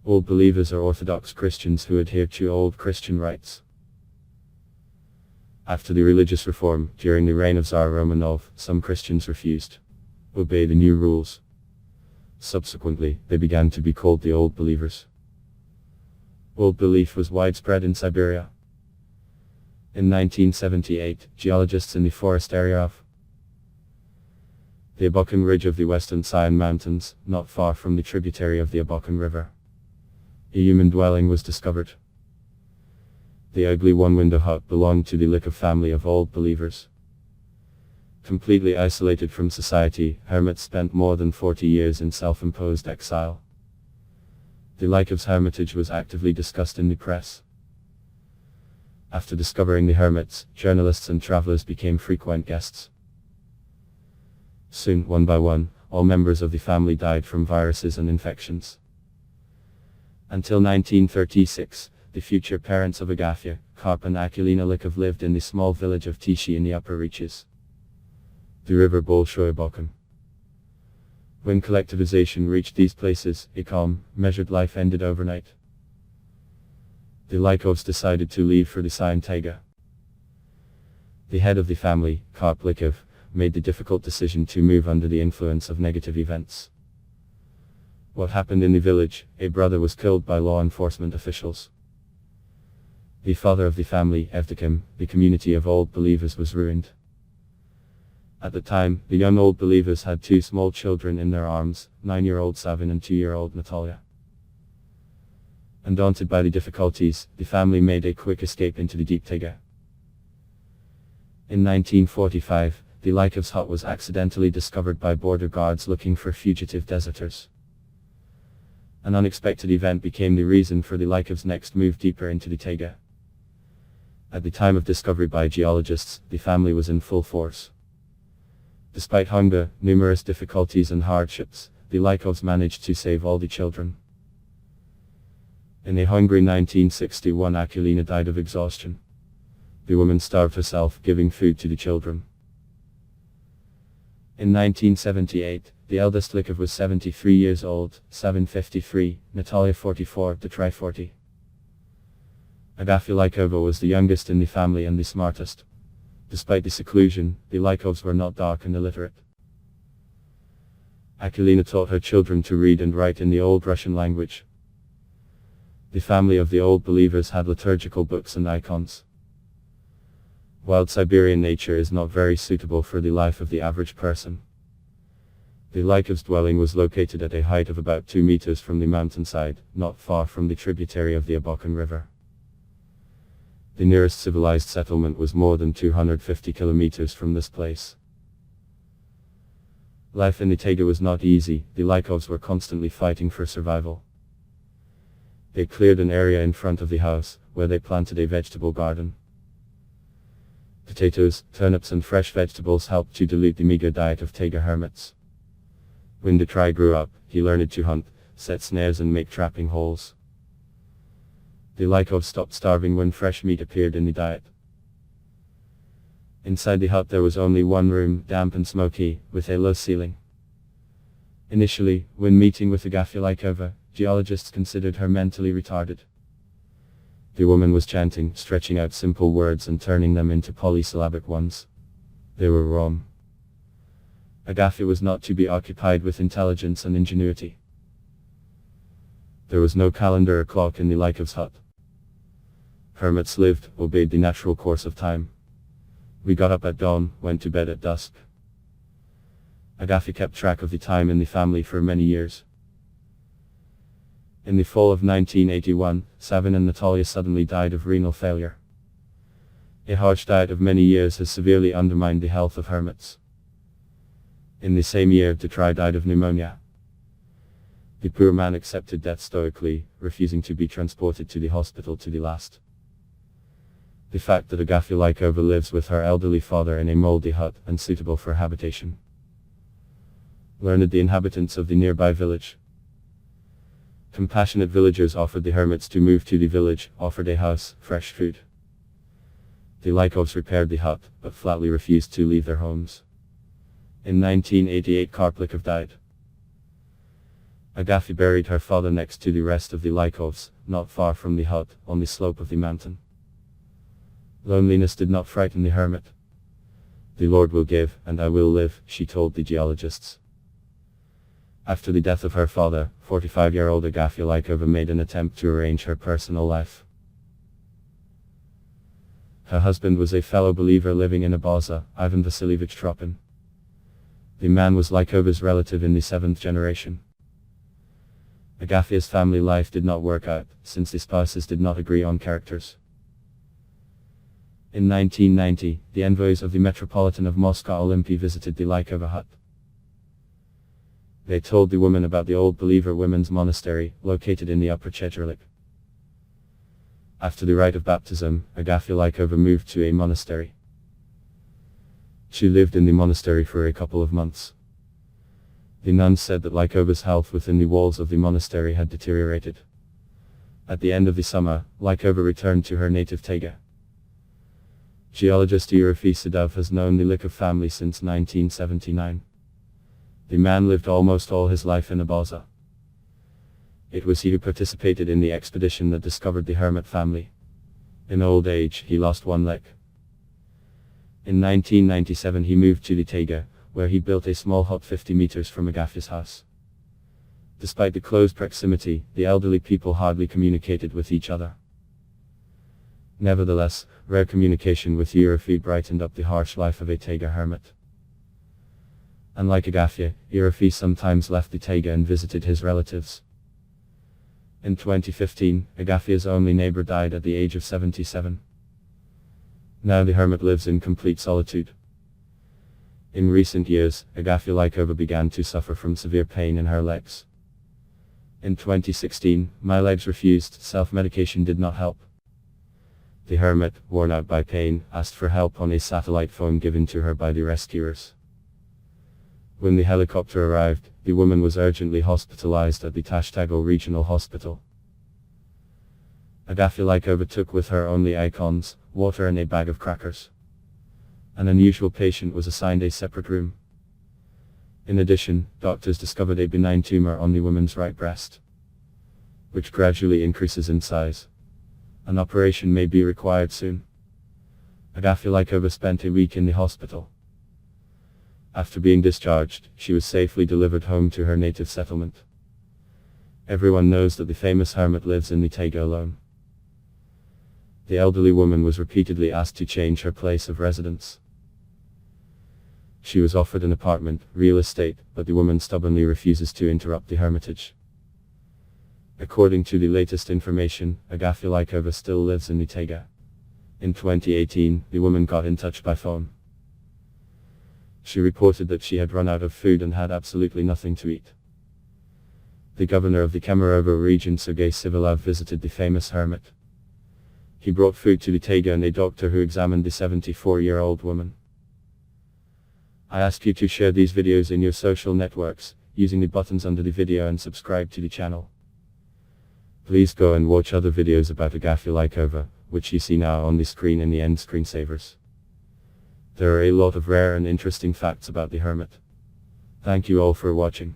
Old Believers are Orthodox Christians who adhere to old Christian rites. After the religious reform, during the reign of Tsar Romanov, some Christians refused to obey the new rules. Subsequently, they began to be called the Old Believers. Old belief was widespread in Siberia. In 1978, geologists in the forest area of the Abokan Ridge of the Western Sion Mountains, not far from the tributary of the Abokan River, a human dwelling was discovered. The ugly one-window hut belonged to the Lykov family of Old Believers. Completely isolated from society, Hermit spent more than 40 years in self-imposed exile. The Lykovs' hermitage was actively discussed in the press. After discovering the hermits, journalists and travelers became frequent guests. Soon, one by one, all members of the family died from viruses and infections. Until 1936, the future parents of Agafya, Karp and Akulina Lykov lived in the small village of Tishi in the upper reaches the river Bolshoy Abokan. When collectivization reached these places, a calm, measured life ended overnight. The Lykovs decided to leave for the Sion taiga. The head of the family, Karp Lykov, made the difficult decision to move under the influence of negative events. What happened in the village? A brother was killed by law enforcement officials. The father of the family, Evdokim, the community of Old Believers was ruined. At the time, the young Old Believers had two small children in their arms, 9-year-old Savin and 2-year-old Natalia. Undaunted by the difficulties, the family made a quick escape into the deep taiga. In 1945, the Lykovs' hut was accidentally discovered by border guards looking for fugitive deserters. An unexpected event became the reason for the Lykovs' next move deeper into the taiga. At the time of discovery by geologists, the family was in full force. Despite hunger, numerous difficulties and hardships, the Lykovs managed to save all the children. In a hungry 1961, Akulina died of exhaustion. The woman starved herself, giving food to the children. In 1978, the eldest Lykov was 73 years old, Savin 53, Natalia 44, Dmitry 40. Agafya Lykova was the youngest in the family and the smartest. Despite the seclusion, the Lykovs were not dark and illiterate. Akulina taught her children to read and write in the Old Russian language. The family of the Old Believers had liturgical books and icons. Wild Siberian nature is not very suitable for the life of the average person. The Lykovs' dwelling was located at a height of about 2 meters from the mountainside, not far from the tributary of the Abokan River. The nearest civilized settlement was more than 250 kilometers from this place. Life in the taiga was not easy. The Lykovs were constantly fighting for survival. They cleared an area in front of the house, where they planted a vegetable garden. Potatoes, turnips and fresh vegetables helped to dilute the meager diet of taiga hermits. When Dmitry grew up, he learned to hunt, set snares and make trapping holes. The Lykovs stopped starving when fresh meat appeared in the diet. Inside the hut there was only one room, damp and smoky, with a low ceiling. Initially, when meeting with Agafya Lykova, geologists considered her mentally retarded. The woman was chanting, stretching out simple words and turning them into polysyllabic ones. They were wrong. Agafya was not to be occupied with intelligence and ingenuity. There was no calendar or clock in the Lykovs' hut. Hermits lived, obeyed the natural course of time. We got up at dawn, went to bed at dusk. Agafya kept track of the time in the family for many years. In the fall of 1981, Savin and Natalia suddenly died of renal failure. A harsh diet of many years has severely undermined the health of hermits. In the same year, Dmitry died of pneumonia. The poor man accepted death stoically, refusing to be transported to the hospital to the last. The fact that Agafya Lykova lives with her elderly father in a moldy hut, unsuitable for habitation, learned the inhabitants of the nearby village. Compassionate villagers offered the hermits to move to the village, offered a house, fresh food. The Lykovs repaired the hut, but flatly refused to leave their homes. In 1988, Karp Lykov died. Agafya buried her father next to the rest of the Lykovs, not far from the hut, on the slope of the mountain. Loneliness did not frighten the hermit. "The Lord will give, and I will live," she told the geologists. After the death of her father, 45-year-old Agafya Lykova made an attempt to arrange her personal life. Her husband was a fellow believer living in Abaza, Ivan Vasilievich Tropin. The man was Lykova's relative in the 7th generation. Agafya's family life did not work out, since the spouses did not agree on characters. In 1990, the envoys of the Metropolitan of Moscow Olympia visited the Lykova hut. They told the woman about the Old Believer Women's Monastery, located in the Upper Chechirlik. After the rite of baptism, Agafya Lykova moved to a monastery. She lived in the monastery for a couple of months. The nuns said that Lykova's health within the walls of the monastery had deteriorated. At the end of the summer, Lykova returned to her native taiga. Geologist Agafya Lykova has known the Lykov family since 1979. The man lived almost all his life in Abaza. It was he who participated in the expedition that discovered the Hermit family. In old age, he lost one leg. In 1997 he moved to the taiga, where he built a small hut 50 meters from Agafya's house. Despite the close proximity, the elderly people hardly communicated with each other. Nevertheless, rare communication with Agafya brightened up the harsh life of a taiga hermit. Unlike Agafya, Agafya sometimes left the taiga and visited his relatives. In 2015, Agafya's only neighbor died at the age of 77. Now the hermit lives in complete solitude. In recent years, Agafya Lykova began to suffer from severe pain in her legs. In 2016, "My legs refused, self-medication did not help." The hermit, worn out by pain, asked for help on a satellite phone given to her by the rescuers. When the helicopter arrived, the woman was urgently hospitalized at the Tashtago Regional Hospital. Agafya Lykova took with her only icons, water and a bag of crackers. An unusual patient was assigned a separate room. In addition, doctors discovered a benign tumor on the woman's right breast, which gradually increases in size. An operation may be required soon. Agafya Lykova spent a week in the hospital. After being discharged, she was safely delivered home to her native settlement. Everyone knows that the famous hermit lives in the taiga alone. The elderly woman was repeatedly asked to change her place of residence. She was offered an apartment, real estate, but the woman stubbornly refuses to interrupt the hermitage. According to the latest information, Agafya Lykova still lives in the taiga. In 2018, the woman got in touch by phone. She reported that she had run out of food and had absolutely nothing to eat. The governor of the Kemerovo region, Sergei Usik, visited the famous hermit. He brought food to the taiga and a doctor who examined the 74-year-old woman. I ask you to share these videos in your social networks, using the buttons under the video, and subscribe to the channel. Please go and watch other videos about Agafya Lykova, which you see now on the screen in the end screensavers. There are a lot of rare and interesting facts about the hermit. Thank you all for watching.